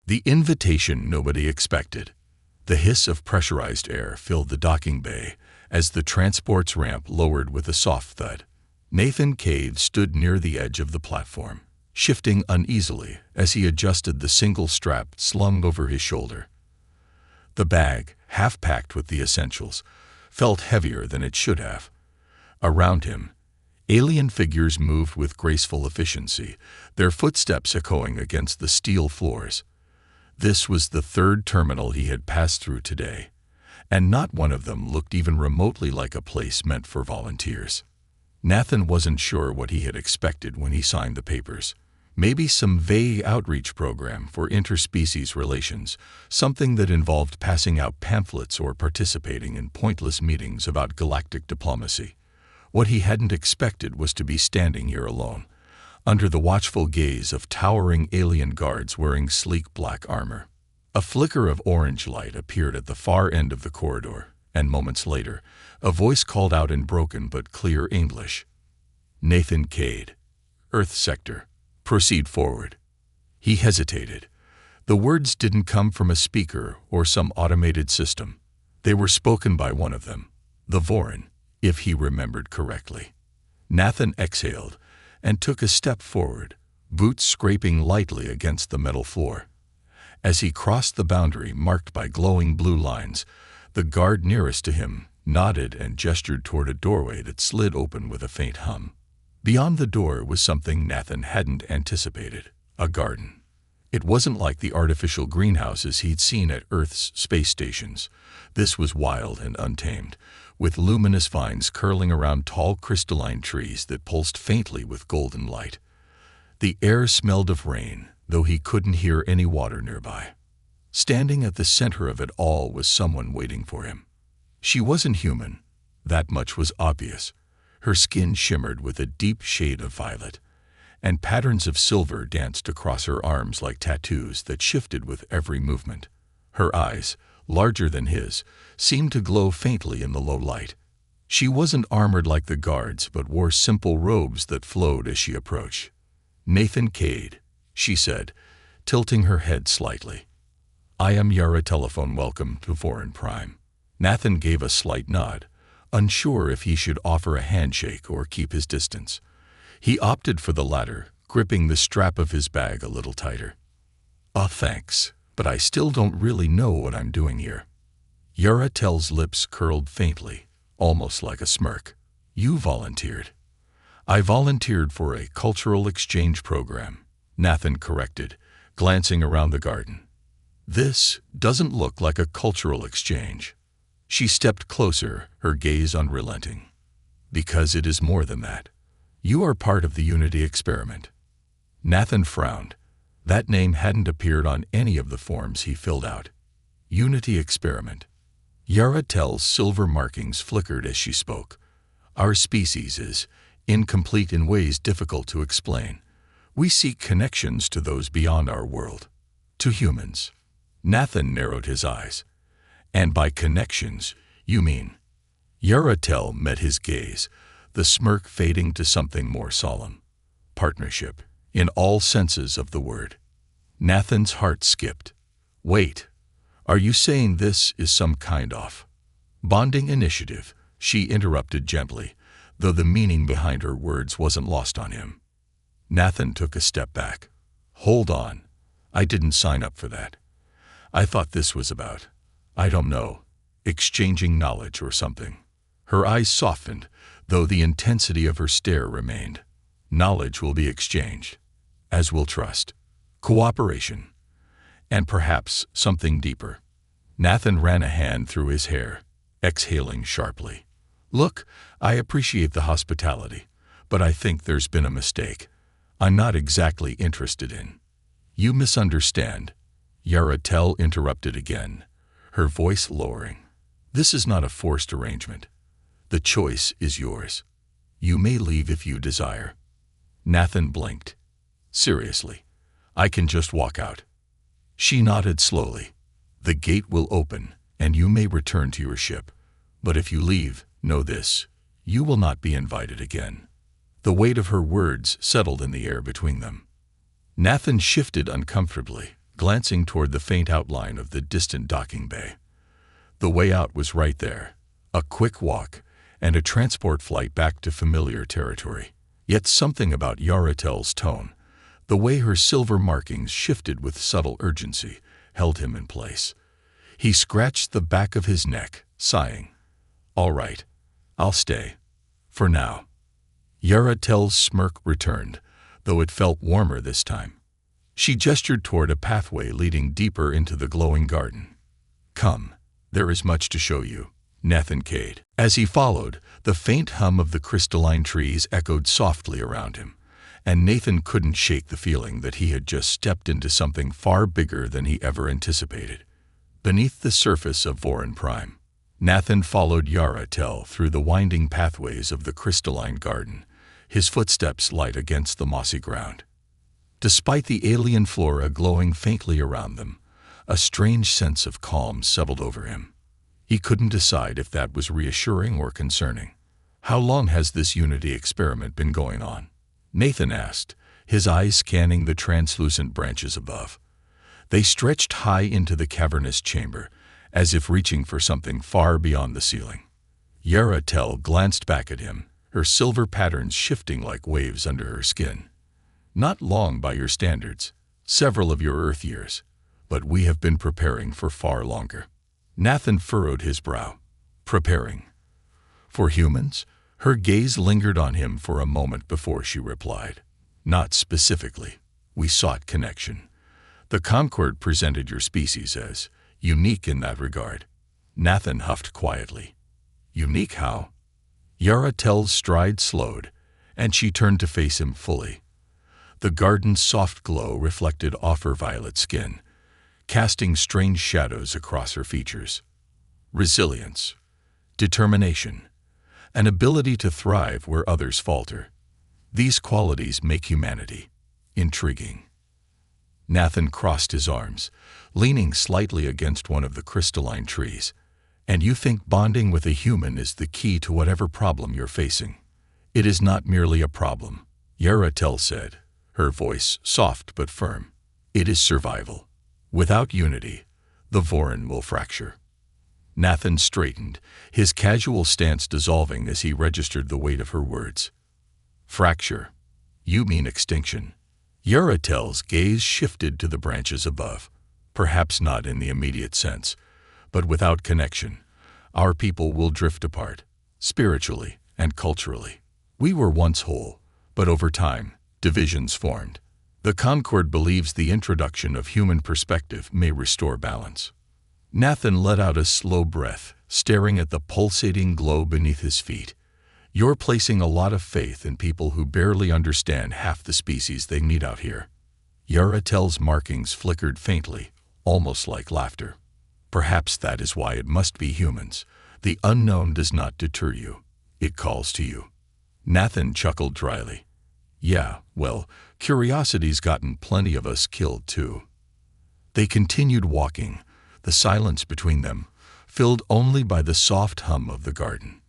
The invitation nobody expected. The hiss of pressurized air filled the docking bay as the transport's ramp lowered with a soft thud. Nathan Cade stood near the edge of the platform, shifting uneasily as he adjusted the single strap slung over his shoulder. The bag, half packed with the essentials, felt heavier than it should have. Around him, alien figures moved with graceful efficiency, their footsteps echoing against the steel floors. This was the third terminal he had passed through today, and not one of them looked even remotely like a place meant for volunteers. Nathan wasn't sure what he had expected when he signed the papers. Maybe some vague outreach program for interspecies relations, something that involved passing out pamphlets or participating in pointless meetings about galactic diplomacy. What he hadn't expected was to be standing here alone, under the watchful gaze of towering alien guards wearing sleek black armor. A flicker of orange light appeared at the far end of the corridor, and moments later, a voice called out in broken but clear English. "Nathan Cade, Earth Sector. Proceed forward." He hesitated. The words didn't come from a speaker or some automated system. They were spoken by one of them, the Wron, if he remembered correctly. Nathan exhaled and took a step forward, boots scraping lightly against the metal floor. As he crossed the boundary marked by glowing blue lines, the guard nearest to him nodded and gestured toward a doorway that slid open with a faint hum. Beyond the door was something Nathan hadn't anticipated, a garden. It wasn't like the artificial greenhouses he'd seen at Earth's space stations. This was wild and untamed, with luminous vines curling around tall crystalline trees that pulsed faintly with golden light. The air smelled of rain, though he couldn't hear any water nearby. Standing at the center of it all was someone waiting for him. She wasn't human. That much was obvious. Her skin shimmered with a deep shade of violet, and patterns of silver danced across her arms like tattoos that shifted with every movement. Her eyes, larger than his, seemed to glow faintly in the low light. She wasn't armored like the guards, but wore simple robes that flowed as she approached. "Nathan Cade," she said, tilting her head slightly. "I am Yara Telephone. Welcome to Foreign Prime." Nathan gave a slight nod, unsure if he should offer a handshake or keep his distance. He opted for the latter, gripping the strap of his bag a little tighter. Thanks, but I still don't really know what I'm doing here." Yaratel's lips curled faintly, almost like a smirk. "You volunteered." "I volunteered for a cultural exchange program," Nathan corrected, glancing around the garden. "This doesn't look like a cultural exchange." She stepped closer, her gaze unrelenting. "Because it is more than that. You are part of the Unity experiment." Nathan frowned. That name hadn't appeared on any of the forms he filled out. Unity experiment. Yaratel's silver markings flickered as she spoke. "Our species is incomplete in ways difficult to explain. We seek connections to those beyond our world. To humans." Nathan narrowed his eyes. "And by connections, you mean?" Yaratel met his gaze, the smirk fading to something more solemn. "Partnership, in all senses of the word." Nathan's heart skipped. "Wait, are you saying this is some kind of bonding initiative?" She interrupted gently, though the meaning behind her words wasn't lost on him. Nathan took a step back. "Hold on, I didn't sign up for that. I thought this was about, I don't know, exchanging knowledge or something." Her eyes softened, though the intensity of her stare remained. "Knowledge will be exchanged, as will trust, cooperation, and perhaps something deeper." Nathan ran a hand through his hair, exhaling sharply. "Look, I appreciate the hospitality, but I think there's been a mistake. I'm not exactly interested in." "You misunderstand," Yaratel interrupted again, her voice lowering. "This is not a forced arrangement. The choice is yours. You may leave if you desire." Nathan blinked. "Seriously, I can just walk out?" She nodded slowly. "The gate will open, and you may return to your ship. But if you leave, know this, you will not be invited again." The weight of her words settled in the air between them. Nathan shifted uncomfortably, glancing toward the faint outline of the distant docking bay. The way out was right there, a quick walk, and a transport flight back to familiar territory. Yet something about Yaratel's tone, the way her silver markings shifted with subtle urgency, held him in place. He scratched the back of his neck, sighing. "All right, I'll stay. For now." Yaratel's smirk returned, though it felt warmer this time. She gestured toward a pathway leading deeper into the glowing garden. "Come, there is much to show you." Nathan Cade. As he followed, the faint hum of the crystalline trees echoed softly around him, and Nathan couldn't shake the feeling that he had just stepped into something far bigger than he ever anticipated. Beneath the surface of Wron Prime, Nathan followed Yaratel through the winding pathways of the crystalline garden, his footsteps light against the mossy ground. Despite the alien flora glowing faintly around them, a strange sense of calm settled over him. He couldn't decide if that was reassuring or concerning. "How long has this Unity experiment been going on?" Nathan asked, his eyes scanning the translucent branches above. They stretched high into the cavernous chamber, as if reaching for something far beyond the ceiling. Yaratel glanced back at him, her silver patterns shifting like waves under her skin. "Not long by your standards, several of your Earth years, but we have been preparing for far longer." Nathan furrowed his brow. "Preparing? For humans?" Her gaze lingered on him for a moment before she replied. "Not specifically. We sought connection. The Concord presented your species as unique in that regard." Nathan huffed quietly. "Unique how?" Yaratel's stride slowed, and she turned to face him fully. The garden's soft glow reflected off her violet skin, casting strange shadows across her features. Resilience, determination, an ability to thrive where others falter. These qualities make humanity intriguing. Nathan crossed his arms, leaning slightly against one of the crystalline trees. "And you think bonding with a human is the key to whatever problem you're facing?" "It is not merely a problem," Yaratel said, her voice soft but firm. "It is survival. Without unity, the Wron will fracture." Nathan straightened, his casual stance dissolving as he registered the weight of her words. "Fracture? You mean extinction?" Yaratel's gaze shifted to the branches above. "Perhaps not in the immediate sense, but without connection, our people will drift apart, spiritually and culturally. We were once whole, but over time, divisions formed. The Concord believes the introduction of human perspective may restore balance." Nathan let out a slow breath, staring at the pulsating glow beneath his feet. "You're placing a lot of faith in people who barely understand half the species they meet out here." Yaratel's markings flickered faintly, almost like laughter. "Perhaps that is why it must be humans. The unknown does not deter you. It calls to you." Nathan chuckled dryly. "Yeah, well, curiosity's gotten plenty of us killed too." They continued walking, the silence between them filled only by the soft hum of the garden.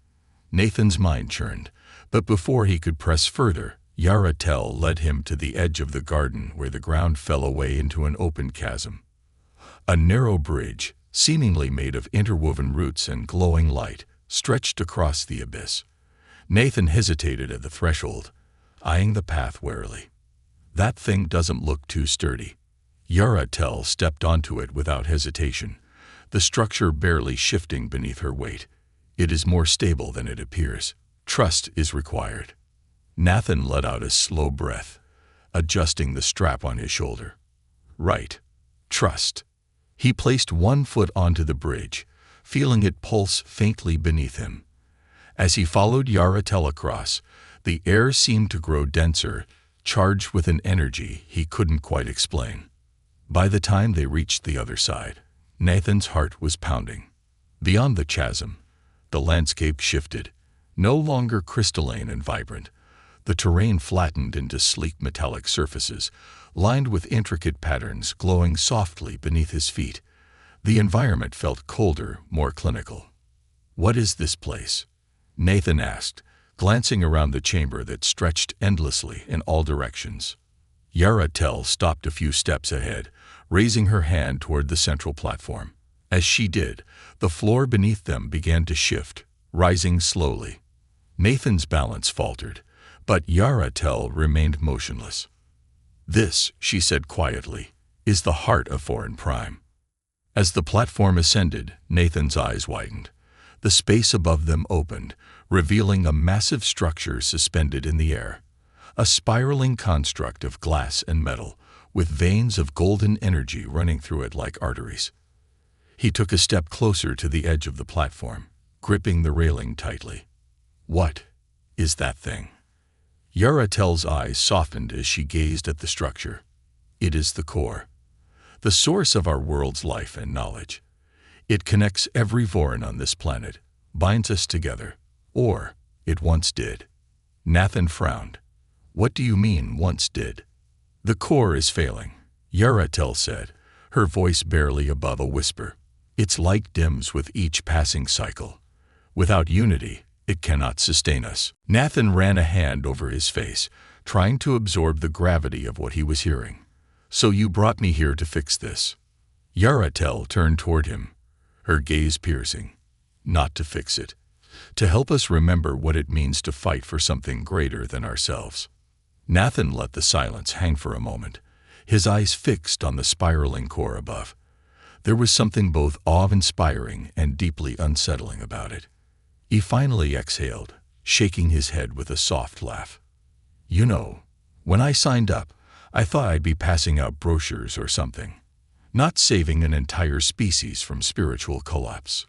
Nathan's mind churned, but before he could press further, Yaratel led him to the edge of the garden where the ground fell away into an open chasm. A narrow bridge, seemingly made of interwoven roots and glowing light, stretched across the abyss. Nathan hesitated at the threshold, eyeing the path warily. "That thing doesn't look too sturdy." Yaratel stepped onto it without hesitation, the structure barely shifting beneath her weight. "It is more stable than it appears. Trust is required." Nathan let out a slow breath, adjusting the strap on his shoulder. "Right. Trust." He placed one foot onto the bridge, feeling it pulse faintly beneath him. As he followed Yaratel across, the air seemed to grow denser, charged with an energy he couldn't quite explain. By the time they reached the other side, Nathan's heart was pounding. Beyond the chasm, the landscape shifted, no longer crystalline and vibrant. The terrain flattened into sleek metallic surfaces, lined with intricate patterns glowing softly beneath his feet. The environment felt colder, more clinical. "What is this place?" Nathan asked, glancing around the chamber that stretched endlessly in all directions. Yaratel stopped a few steps ahead, raising her hand toward the central platform. As she did, the floor beneath them began to shift, rising slowly. Nathan's balance faltered, but Yaratel remained motionless. "This," she said quietly, "is the heart of Wron Prime." As the platform ascended, Nathan's eyes widened. The space above them opened, revealing a massive structure suspended in the air. A spiraling construct of glass and metal, with veins of golden energy running through it like arteries. He took a step closer to the edge of the platform, gripping the railing tightly. "What is that thing?" Yaratel's eyes softened as she gazed at the structure. "It is the core, the source of our world's life and knowledge. It connects every Wron on this planet, binds us together, or it once did." Nathan frowned. "What do you mean, once did?" "The core is failing," Yaratel said, her voice barely above a whisper. "Its light dims with each passing cycle. Without unity, it cannot sustain us." Nathan ran a hand over his face, trying to absorb the gravity of what he was hearing. "So you brought me here to fix this?" Yaratel turned toward him, her gaze piercing. "Not to fix it. To help us remember what it means to fight for something greater than ourselves." Nathan let the silence hang for a moment, his eyes fixed on the spiraling core above. There was something both awe-inspiring and deeply unsettling about it. He finally exhaled, shaking his head with a soft laugh. "You know, when I signed up, I thought I'd be passing out brochures or something, not saving an entire species from spiritual collapse."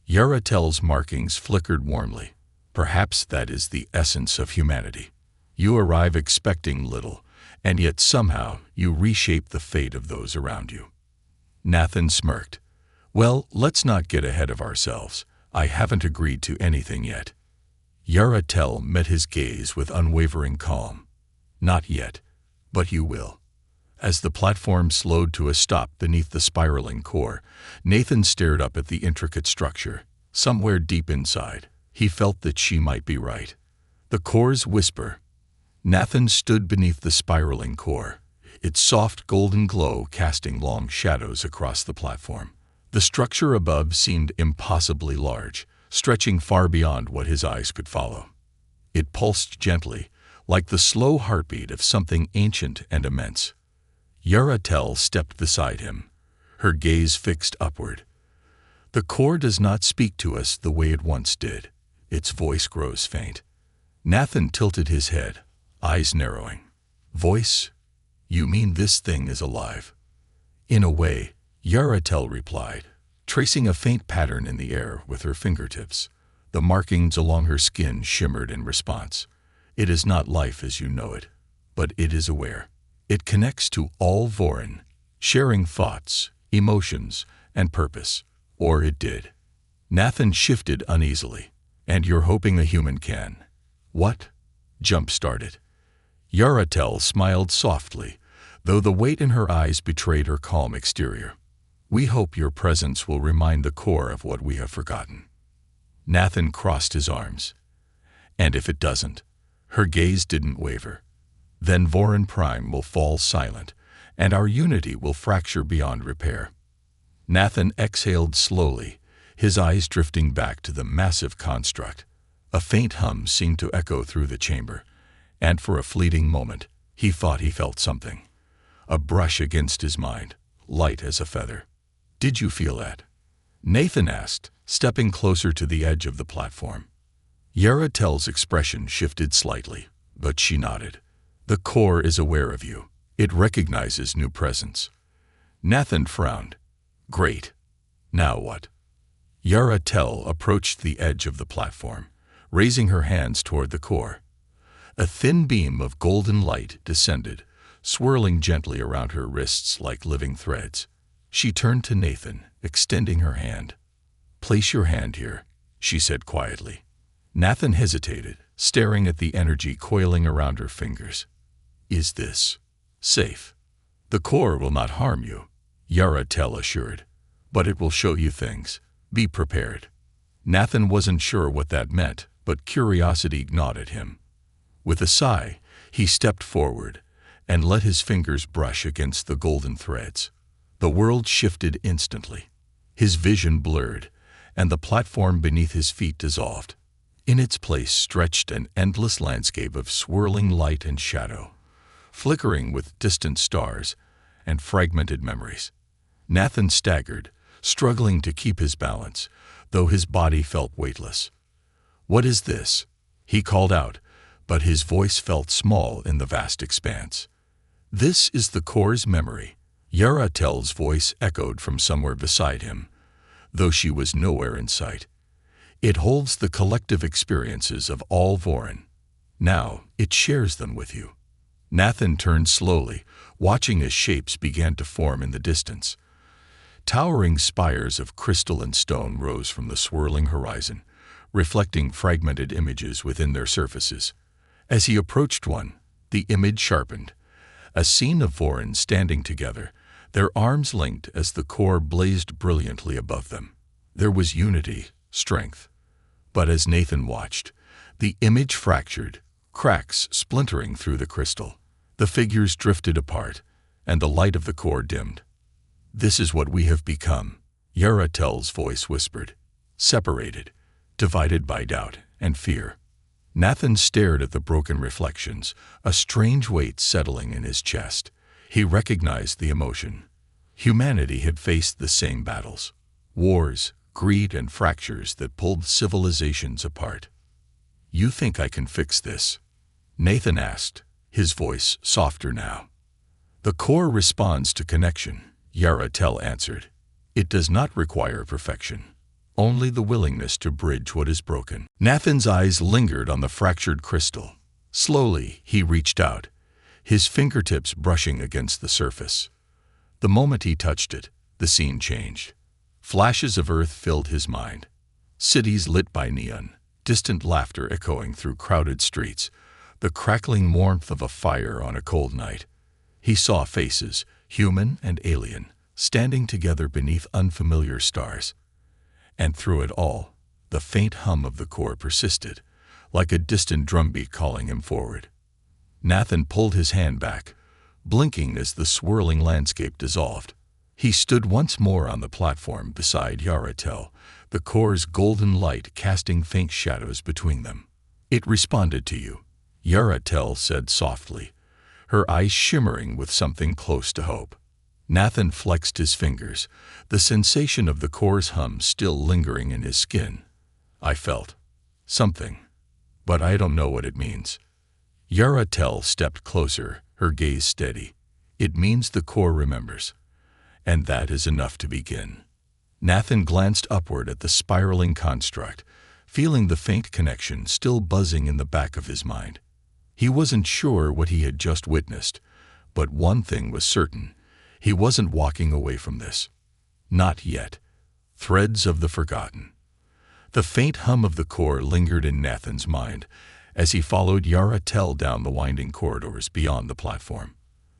Yaratel's markings flickered warmly. "Perhaps that is the essence of humanity. You arrive expecting little, and yet somehow you reshape the fate of those around you." Nathan smirked. "Well, let's not get ahead of ourselves. I haven't agreed to anything yet." Yaratel met his gaze with unwavering calm. "Not yet, but you will." As the platform slowed to a stop beneath the spiraling core, Nathan stared up at the intricate structure. Somewhere deep inside, he felt that she might be right. The core's whisper. Nathan stood beneath the spiraling core, its soft golden glow casting long shadows across the platform. The structure above seemed impossibly large, stretching far beyond what his eyes could follow. It pulsed gently, like the slow heartbeat of something ancient and immense. Yaratel stepped beside him, her gaze fixed upward. "The core does not speak to us the way it once did. Its voice grows faint." Nathan tilted his head, eyes narrowing. "Voice? You mean this thing is alive?" "In a way," Yaratel replied, tracing a faint pattern in the air with her fingertips. The markings along her skin shimmered in response. "It is not life as you know it, but it is aware. It connects to all Wron, sharing thoughts, emotions, and purpose. Or it did." Nathan shifted uneasily. "And you're hoping a human can?" "What?" jump-started. Yaratel smiled softly, though the weight in her eyes betrayed her calm exterior. "We hope your presence will remind the core of what we have forgotten." Nathan crossed his arms. "And if it doesn't?" Her gaze didn't waver. "Then Wron Prime will fall silent, and our unity will fracture beyond repair." Nathan exhaled slowly, his eyes drifting back to the massive construct. A faint hum seemed to echo through the chamber, and for a fleeting moment, he thought he felt something. A brush against his mind, light as a feather. "Did you feel that?" Nathan asked, stepping closer to the edge of the platform. Yaratel's expression shifted slightly, but she nodded. "The core is aware of you. It recognizes new presence." Nathan frowned. "Great. Now what?" Yaratel approached the edge of the platform, raising her hands toward the core. A thin beam of golden light descended, swirling gently around her wrists like living threads. She turned to Nathan, extending her hand. "Place your hand here," she said quietly. Nathan hesitated, staring at the energy coiling around her fingers. "Is this safe?" "The core will not harm you," Yaratel assured, "but it will show you things. Be prepared." Nathan wasn't sure what that meant, but curiosity gnawed at him. With a sigh, he stepped forward and let his fingers brush against the golden threads. The world shifted instantly. His vision blurred, and the platform beneath his feet dissolved. In its place stretched an endless landscape of swirling light and shadow, flickering with distant stars and fragmented memories. Nathan staggered, struggling to keep his balance, though his body felt weightless. "What is this?" he called out, but his voice felt small in the vast expanse. "This is the core's memory." Yaratel's voice echoed from somewhere beside him, though she was nowhere in sight. "It holds the collective experiences of all Wron. Now it shares them with you." Nathan turned slowly, watching as shapes began to form in the distance. Towering spires of crystal and stone rose from the swirling horizon, reflecting fragmented images within their surfaces. As he approached one, the image sharpened. A scene of Wron standing together, their arms linked as the core blazed brilliantly above them. There was unity, strength. But as Nathan watched, the image fractured, cracks splintering through the crystal. The figures drifted apart, and the light of the core dimmed. "This is what we have become," Yaratel's voice whispered. "Separated, divided by doubt and fear." Nathan stared at the broken reflections, a strange weight settling in his chest. He recognized the emotion. Humanity had faced the same battles. Wars, greed, and fractures that pulled civilizations apart. "You think I can fix this?" Nathan asked, his voice softer now. "The core responds to connection," Yaratel answered. "It does not require perfection, only the willingness to bridge what is broken." Nathan's eyes lingered on the fractured crystal. Slowly, he reached out, his fingertips brushing against the surface. The moment he touched it, the scene changed. Flashes of earth filled his mind. Cities lit by neon, distant laughter echoing through crowded streets, the crackling warmth of a fire on a cold night. He saw faces, human and alien, standing together beneath unfamiliar stars. And through it all, the faint hum of the core persisted, like a distant drumbeat calling him forward. Nathan pulled his hand back, blinking as the swirling landscape dissolved. He stood once more on the platform beside Yaratel, the core's golden light casting faint shadows between them. "It responded to you," Yaratel said softly, her eyes shimmering with something close to hope. Nathan flexed his fingers, the sensation of the core's hum still lingering in his skin. "I felt something, but I don't know what it means." Yaratel stepped closer, her gaze steady. "It means the core remembers, and that is enough to begin." Nathan glanced upward at the spiraling construct, feeling the faint connection still buzzing in the back of his mind. He wasn't sure what he had just witnessed, but one thing was certain: he wasn't walking away from this. Not yet. Threads of the forgotten. The faint hum of the core lingered in Nathan's mind as he followed Yaratel down the winding corridors beyond the platform.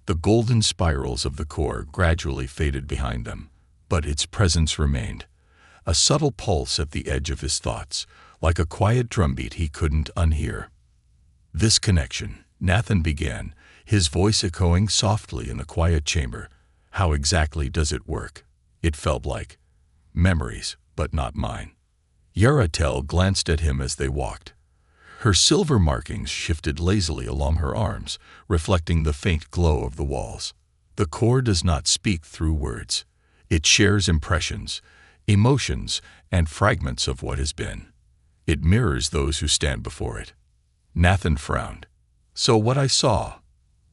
The golden spirals of the core gradually faded behind them, but its presence remained, a subtle pulse at the edge of his thoughts, like a quiet drumbeat he couldn't unhear. "This connection," Nathan began, his voice echoing softly in the quiet chamber. "How exactly does it work?" It felt like memories, but not mine. Yaratel glanced at him as they walked. Her silver markings shifted lazily along her arms, reflecting the faint glow of the walls. "The core does not speak through words. It shares impressions, emotions, and fragments of what has been. It mirrors those who stand before it." Nathan frowned. "So what I saw,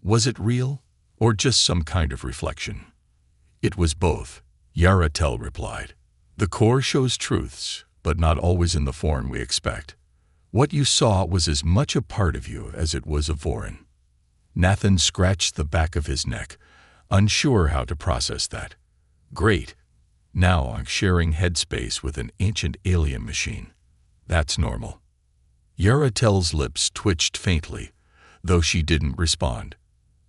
was it real, or just some kind of reflection?" "It was both," Yaratel replied. "The core shows truths, but not always in the form we expect. What you saw was as much a part of you as it was of Wron." Nathan scratched the back of his neck, unsure how to process that. "Great. Now I'm sharing headspace with an ancient alien machine. That's normal." Yaratel's lips twitched faintly, though she didn't respond.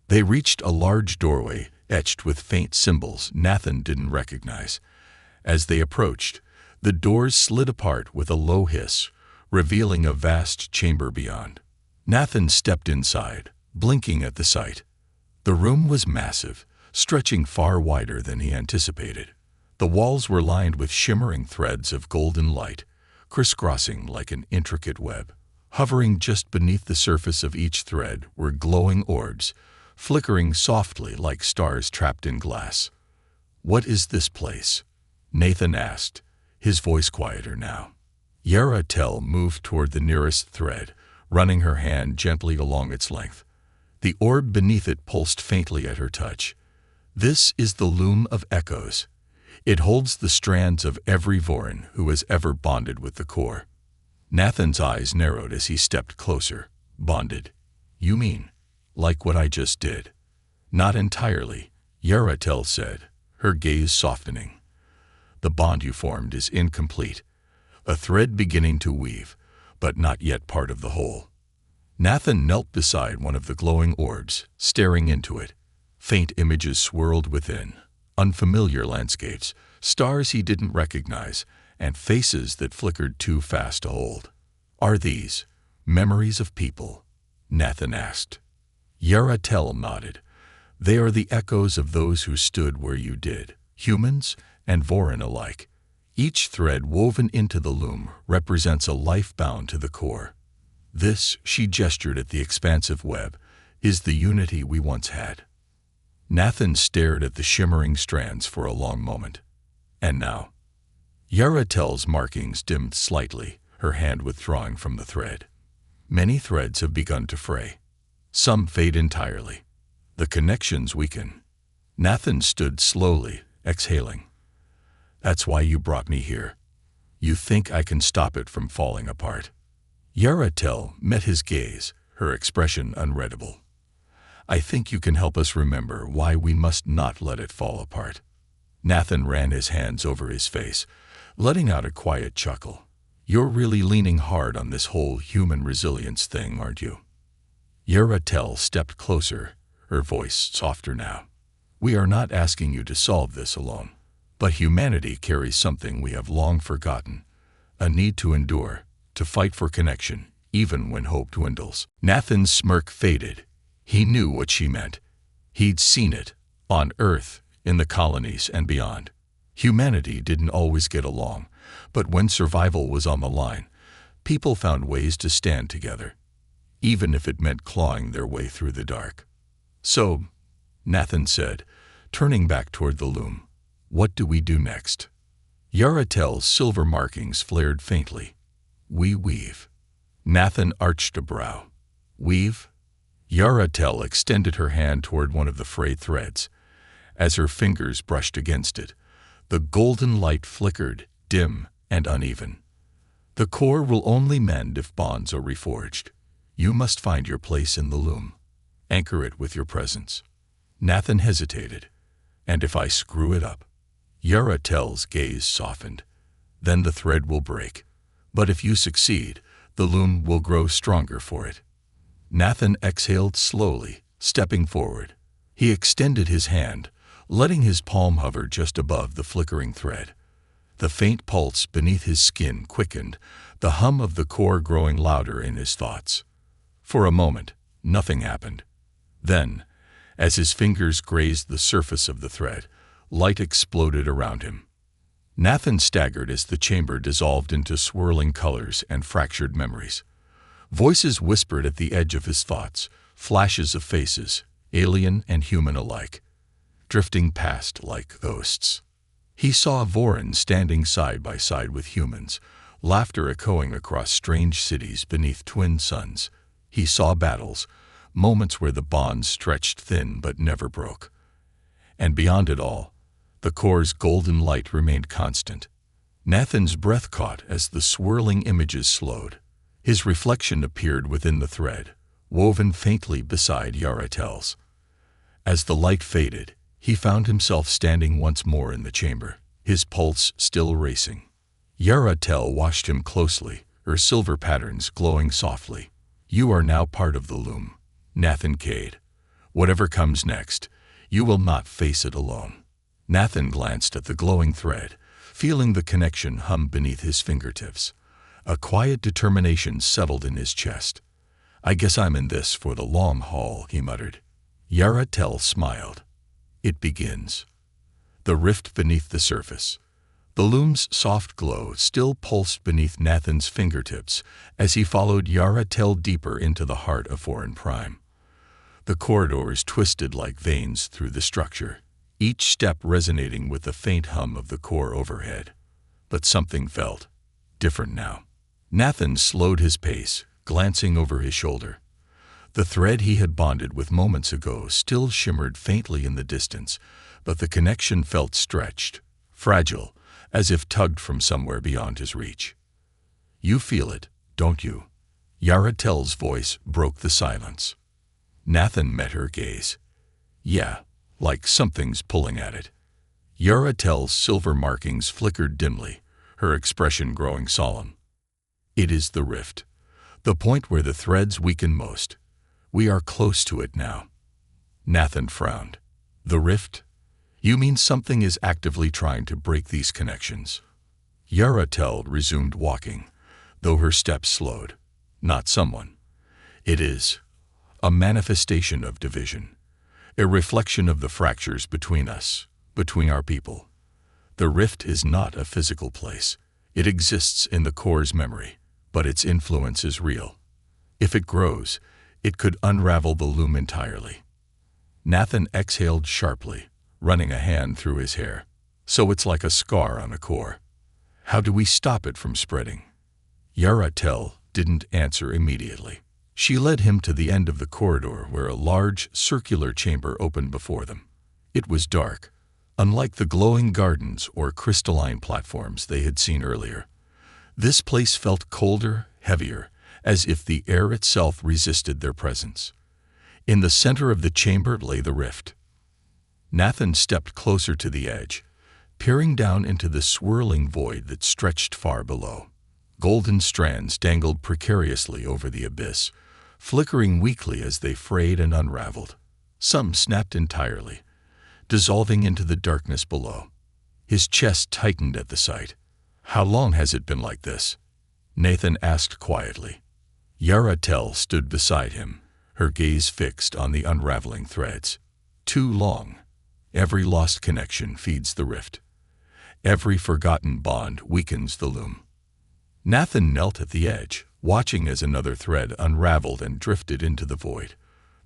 They reached a large doorway etched with faint symbols Nathan didn't recognize. As they approached, the doors slid apart with a low hiss, revealing a vast chamber beyond. Nathan stepped inside, blinking at the sight. The room was massive, stretching far wider than he anticipated. The walls were lined with shimmering threads of golden light, crisscrossing like an intricate web. Hovering just beneath the surface of each thread were glowing orbs, flickering softly like stars trapped in glass. "What is this place?" Nathan asked, his voice quieter now. Yaratel moved toward the nearest thread, running her hand gently along its length. The orb beneath it pulsed faintly at her touch. "This is the loom of echoes. It holds the strands of every Wron who has ever bonded with the core." Nathan's eyes narrowed as he stepped closer. "Bonded? You mean, like what I just did?" "Not entirely," Yaratel said, her gaze softening. "The bond you formed is incomplete, a thread beginning to weave, but not yet part of the whole." Nathan knelt beside one of the glowing orbs, staring into it. Faint images swirled within, unfamiliar landscapes, stars he didn't recognize, and faces that flickered too fast to hold. "Are these memories of people?" Nathan asked. Yaratel nodded. "They are the echoes of those who stood where you did, humans and Wron alike. Each thread woven into the loom represents a life bound to the core. This," she gestured at the expansive web, "is the unity we once had." Nathan stared at the shimmering strands for a long moment. "And now?" Yaratel's markings dimmed slightly, her hand withdrawing from the thread. "Many threads have begun to fray. Some fade entirely. The connections weaken." Nathan stood slowly, exhaling. "That's why you brought me here. You think I can stop it from falling apart?" Yaratel met his gaze, her expression unreadable. "I think you can help us remember why we must not let it fall apart." Nathan ran his hands over his face, letting out a quiet chuckle. "You're really leaning hard on this whole human resilience thing, aren't you?" Yaratel stepped closer, her voice softer now. "We are not asking you to solve this alone. But humanity carries something we have long forgotten, a need to endure, to fight for connection, even when hope dwindles." Nathan's smirk faded. He knew what she meant. He'd seen it, on Earth, in the colonies and beyond. Humanity didn't always get along, but when survival was on the line, people found ways to stand together, even if it meant clawing their way through the dark. "So," Nathan said, turning back toward the loom, "what do we do next?" Yaratel's silver markings flared faintly. "We weave." Nathan arched a brow. "Weave?" Yaratel extended her hand toward one of the frayed threads. As her fingers brushed against it, the golden light flickered, dim and uneven. "The core will only mend if bonds are reforged. You must find your place in the loom. Anchor it with your presence." Nathan hesitated. "And if I screw it up?" Yaratel's gaze softened. "Then the thread will break. But if you succeed, the loom will grow stronger for it." Nathan exhaled slowly, stepping forward. He extended his hand, letting his palm hover just above the flickering thread. The faint pulse beneath his skin quickened, the hum of the core growing louder in his thoughts. For a moment, nothing happened. Then, as his fingers grazed the surface of the thread, light exploded around him. Nathan staggered as the chamber dissolved into swirling colors and fractured memories. Voices whispered at the edge of his thoughts, flashes of faces, alien and human alike, drifting past like ghosts. He saw Wron standing side by side with humans, laughter echoing across strange cities beneath twin suns. He saw battles, moments where the bonds stretched thin but never broke. And beyond it all, the core's golden light remained constant. Nathan's breath caught as the swirling images slowed. His reflection appeared within the thread, woven faintly beside Yaratel's. As the light faded, he found himself standing once more in the chamber, his pulse still racing. Yaratel watched him closely, her silver patterns glowing softly. "You are now part of the loom, Nathan Cade. Whatever comes next, you will not face it alone." Nathan glanced at the glowing thread, feeling the connection hum beneath his fingertips. A quiet determination settled in his chest. "I guess I'm in this for the long haul," he muttered. Yaratel smiled. It begins. The rift beneath the surface. The loom's soft glow still pulsed beneath Nathan's fingertips as he followed Yara-Tel deeper into the heart of Foreign Prime. The corridors twisted like veins through the structure, each step resonating with the faint hum of the core overhead. But something felt different now. Nathan slowed his pace, glancing over his shoulder. The thread he had bonded with moments ago still shimmered faintly in the distance, but the connection felt stretched, fragile, as if tugged from somewhere beyond his reach. "You feel it, don't you?" Yara-Tel's voice broke the silence. Nathan met her gaze. "Yeah, like something's pulling at it." Yara-Tel's silver markings flickered dimly, her expression growing solemn. "It is the rift, the point where the threads weaken most. We are close to it now." Nathan frowned. "The rift? You mean something is actively trying to break these connections?" Yara-Tel resumed walking, though her steps slowed. "Not someone. It is a manifestation of division, a reflection of the fractures between us, between our people. The rift is not a physical place. It exists in the core's memory, but its influence is real. If it grows, it could unravel the loom entirely." Nathan exhaled sharply, running a hand through his hair. "So it's like a scar on a core. How do we stop it from spreading?" Yara-Tel didn't answer immediately. She led him to the end of the corridor where a large, circular chamber opened before them. It was dark, unlike the glowing gardens or crystalline platforms they had seen earlier. This place felt colder, heavier, as if the air itself resisted their presence. In the center of the chamber lay the rift. Nathan stepped closer to the edge, peering down into the swirling void that stretched far below. Golden strands dangled precariously over the abyss, flickering weakly as they frayed and unraveled. Some snapped entirely, dissolving into the darkness below. His chest tightened at the sight. "How long has it been like this?" Nathan asked quietly. Yara-Tel stood beside him, her gaze fixed on the unraveling threads. "Too long. Every lost connection feeds the rift. Every forgotten bond weakens the loom." Nathan knelt at the edge, watching as another thread unraveled and drifted into the void.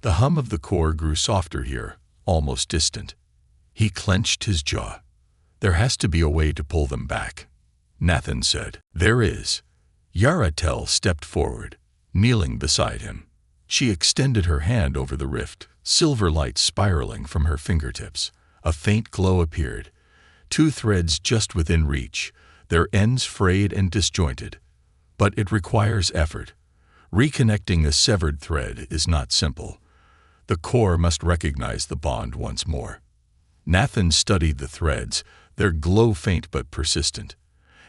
The hum of the core grew softer here, almost distant. He clenched his jaw. "There has to be a way to pull them back," Nathan said. "There is." Yara-Tel stepped forward, kneeling beside him. She extended her hand over the rift, silver light spiraling from her fingertips. A faint glow appeared. Two threads just within reach, their ends frayed and disjointed. But it requires effort. Reconnecting a severed thread is not simple. The core must recognize the bond once more. Nathan studied the threads, their glow faint but persistent.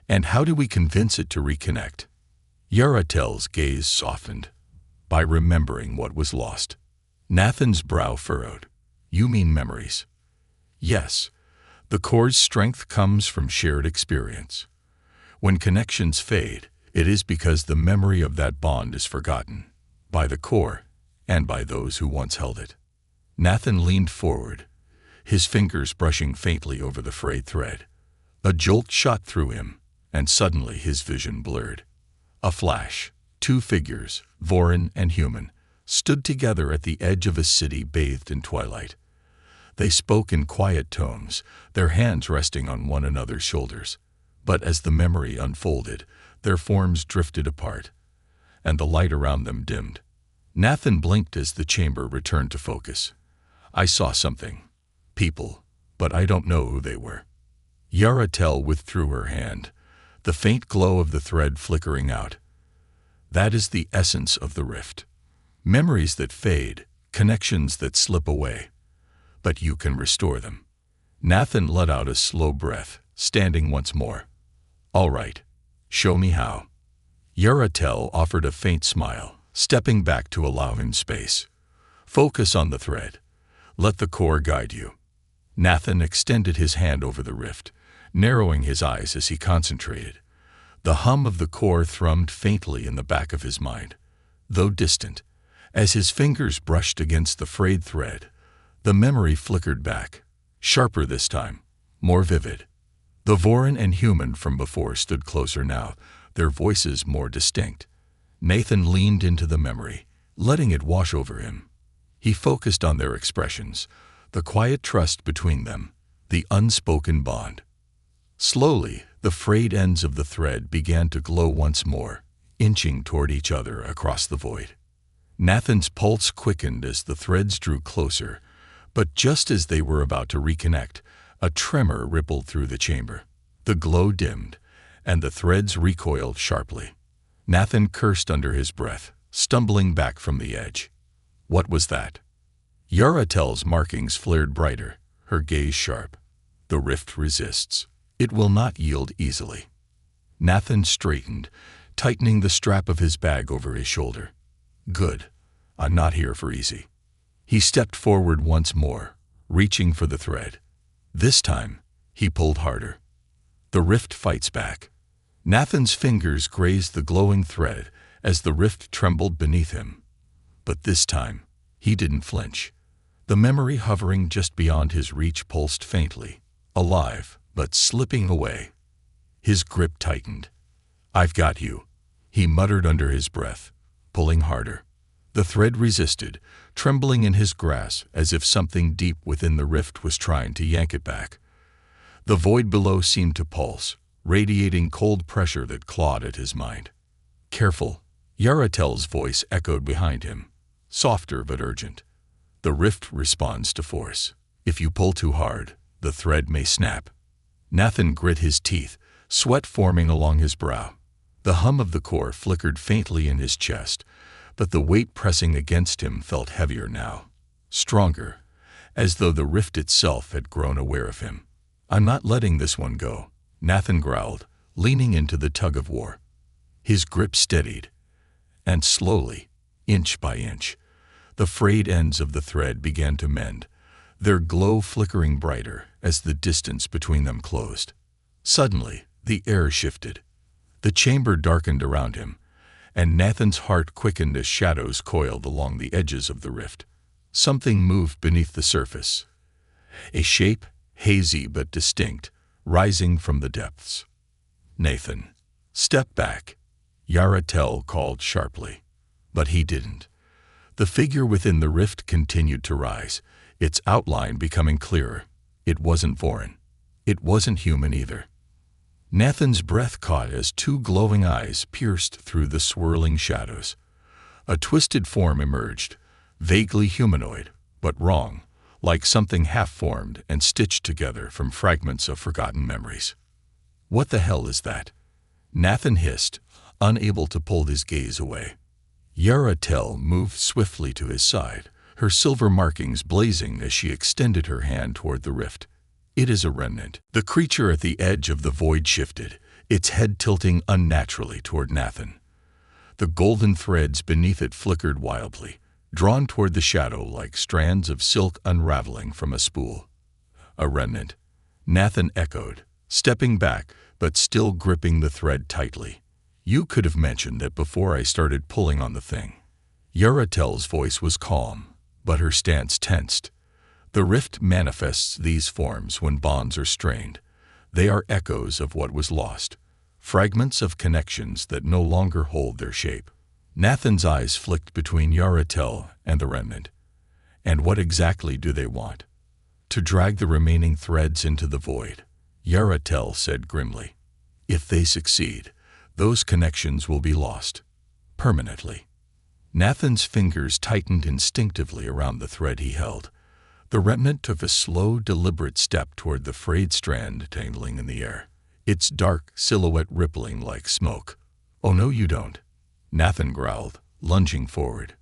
"And how do we convince it to reconnect?" Yara-Tel's gaze softened. "By remembering what was lost." Nathan's brow furrowed. "You mean memories?" "Yes. The core's strength comes from shared experience. When connections fade, it is because the memory of that bond is forgotten, by the core and by those who once held it." Nathan leaned forward, his fingers brushing faintly over the frayed thread. A jolt shot through him, and suddenly his vision blurred. A flash. Two figures, Wron and human, stood together at the edge of a city bathed in twilight. They spoke in quiet tones, their hands resting on one another's shoulders. But as the memory unfolded, their forms drifted apart, and the light around them dimmed. Nathan blinked as the chamber returned to focus. "I saw something. People, but I don't know who they were." Yara-Tel withdrew her hand, the faint glow of the thread flickering out. "That is the essence of the rift. Memories that fade, connections that slip away. But you can restore them." Nathan let out a slow breath, standing once more. "All right. Show me how." Yara-Tel offered a faint smile, stepping back to allow him space. "Focus on the thread. Let the core guide you." Nathan extended his hand over the rift, narrowing his eyes as he concentrated. The hum of the core thrummed faintly in the back of his mind, though distant. As his fingers brushed against the frayed thread, the memory flickered back. Sharper this time, more vivid. The Wron and human from before stood closer now, their voices more distinct. Nathan leaned into the memory, letting it wash over him. He focused on their expressions, the quiet trust between them, the unspoken bond. Slowly, the frayed ends of the thread began to glow once more, inching toward each other across the void. Nathan's pulse quickened as the threads drew closer, but just as they were about to reconnect, a tremor rippled through the chamber. The glow dimmed, and the threads recoiled sharply. Nathan cursed under his breath, stumbling back from the edge. What was that? Yaratel's markings flared brighter, her gaze sharp. The rift resists. It will not yield easily. Nathan straightened, tightening the strap of his bag over his shoulder. Good. I'm not here for easy. He stepped forward once more, reaching for the thread. This time, he pulled harder. The rift fights back. Nathan's fingers grazed the glowing thread as the rift trembled beneath him. But this time, he didn't flinch. The memory hovering just beyond his reach pulsed faintly, alive, but slipping away. His grip tightened. I've got you, he muttered under his breath, pulling harder. The thread resisted, trembling in his grasp as if something deep within the rift was trying to yank it back. The void below seemed to pulse, radiating cold pressure that clawed at his mind. Careful, Yaratel's voice echoed behind him, softer but urgent. The rift responds to force. If you pull too hard, the thread may snap. Nathan grit his teeth, sweat forming along his brow. The hum of the core flickered faintly in his chest, but the weight pressing against him felt heavier now, stronger, as though the rift itself had grown aware of him. I'm not letting this one go, Nathan growled, leaning into the tug-of-war. His grip steadied, and slowly, inch by inch, the frayed ends of the thread began to mend, their glow flickering brighter as the distance between them closed. Suddenly, the air shifted. The chamber darkened around him, and Nathan's heart quickened as shadows coiled along the edges of the rift. Something moved beneath the surface. A shape, hazy but distinct, rising from the depths. Nathan, step back, Yaratel called sharply. But he didn't. The figure within the rift continued to rise, its outline becoming clearer. It wasn't Wron. It wasn't human either. Nathan's breath caught as two glowing eyes pierced through the swirling shadows. A twisted form emerged, vaguely humanoid, but wrong, like something half-formed and stitched together from fragments of forgotten memories. What the hell is that? Nathan hissed, unable to pull his gaze away. Yaratel moved swiftly to his side, her silver markings blazing as she extended her hand toward the rift. It is a remnant. The creature at the edge of the void shifted, its head tilting unnaturally toward Nathan. The golden threads beneath it flickered wildly, drawn toward the shadow like strands of silk unraveling from a spool. A remnant, Nathan echoed, stepping back but still gripping the thread tightly. You could have mentioned that before I started pulling on the thing. Yaratel's voice was calm, but her stance tensed. The rift manifests these forms when bonds are strained. They are echoes of what was lost, fragments of connections that no longer hold their shape. Nathan's eyes flicked between Yaratel and the remnant. And what exactly do they want? To drag the remaining threads into the void, Yaratel said grimly. If they succeed, those connections will be lost. Permanently. Nathan's fingers tightened instinctively around the thread he held. The remnant took a slow, deliberate step toward the frayed strand tangling in the air, its dark silhouette rippling like smoke. Oh no you don't, Nathan growled, lunging forward.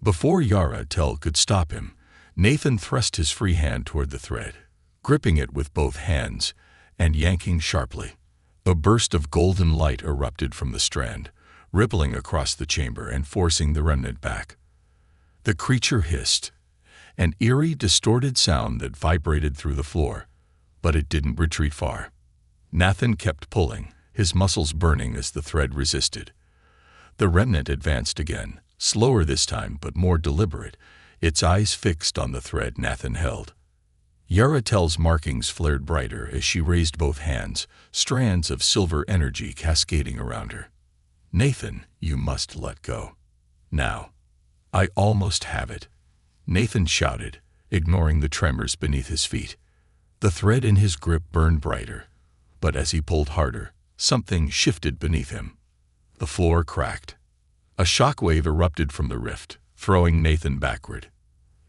Before Yaratel could stop him, Nathan thrust his free hand toward the thread, gripping it with both hands and yanking sharply. A burst of golden light erupted from the strand, rippling across the chamber and forcing the remnant back. The creature hissed, an eerie, distorted sound that vibrated through the floor, but it didn't retreat far. Nathan kept pulling, his muscles burning as the thread resisted. The remnant advanced again, slower this time but more deliberate, its eyes fixed on the thread Nathan held. Yaratel's markings flared brighter as she raised both hands, strands of silver energy cascading around her. Nathan, you must let go. Now. I almost have it. Nathan shouted, ignoring the tremors beneath his feet. The thread in his grip burned brighter, but as he pulled harder, something shifted beneath him. The floor cracked. A shockwave erupted from the rift, throwing Nathan backward.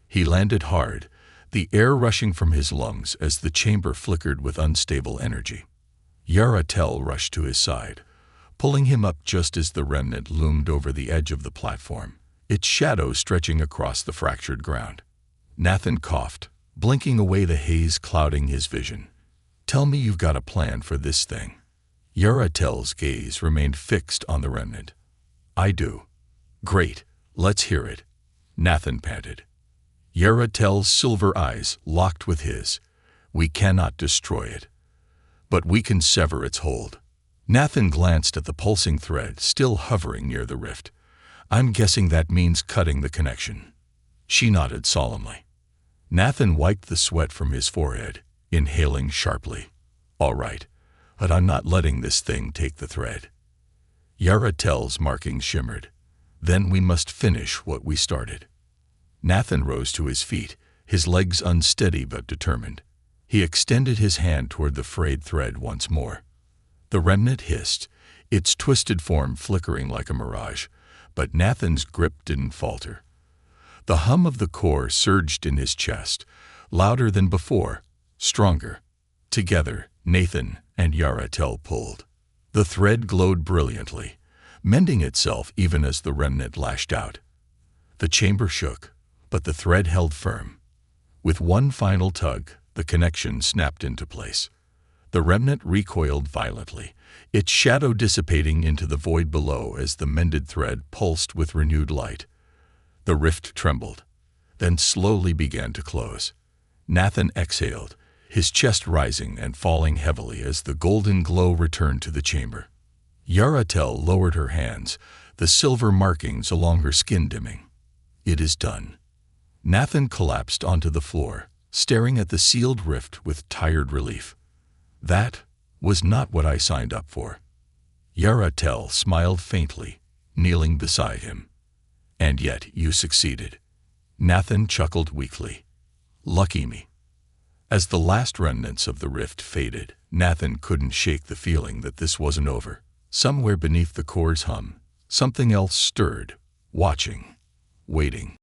He landed hard, the air rushing from his lungs as the chamber flickered with unstable energy. Yaratel rushed to his side, pulling him up just as the remnant loomed over the edge of the platform, its shadow stretching across the fractured ground. Nathan coughed, blinking away the haze clouding his vision. Tell me you've got a plan for this thing. Yaratel's gaze remained fixed on the remnant. I do. Great, let's hear it. Nathan panted. Yaratel's silver eyes locked with his. We cannot destroy it, but we can sever its hold. Nathan glanced at the pulsing thread still hovering near the rift. I'm guessing that means cutting the connection. She nodded solemnly. Nathan wiped the sweat from his forehead, inhaling sharply. All right, but I'm not letting this thing take the thread. Yaratel's markings shimmered. Then we must finish what we started. Nathan rose to his feet, his legs unsteady but determined. He extended his hand toward the frayed thread once more. The remnant hissed, its twisted form flickering like a mirage, but Nathan's grip didn't falter. The hum of the core surged in his chest, louder than before, stronger. Together, Nathan and Yaratel pulled. The thread glowed brilliantly, mending itself even as the remnant lashed out. The chamber shook, but the thread held firm. With one final tug, the connection snapped into place. The remnant recoiled violently, its shadow dissipating into the void below as the mended thread pulsed with renewed light. The rift trembled, then slowly began to close. Nathan exhaled, his chest rising and falling heavily as the golden glow returned to the chamber. Yaratel lowered her hands, the silver markings along her skin dimming. It is done. Nathan collapsed onto the floor, staring at the sealed rift with tired relief. That was not what I signed up for. Yaratel smiled faintly, kneeling beside him. And yet you succeeded. Nathan chuckled weakly. Lucky me. As the last remnants of the rift faded, Nathan couldn't shake the feeling that this wasn't over. Somewhere beneath the core's hum, something else stirred, watching, waiting.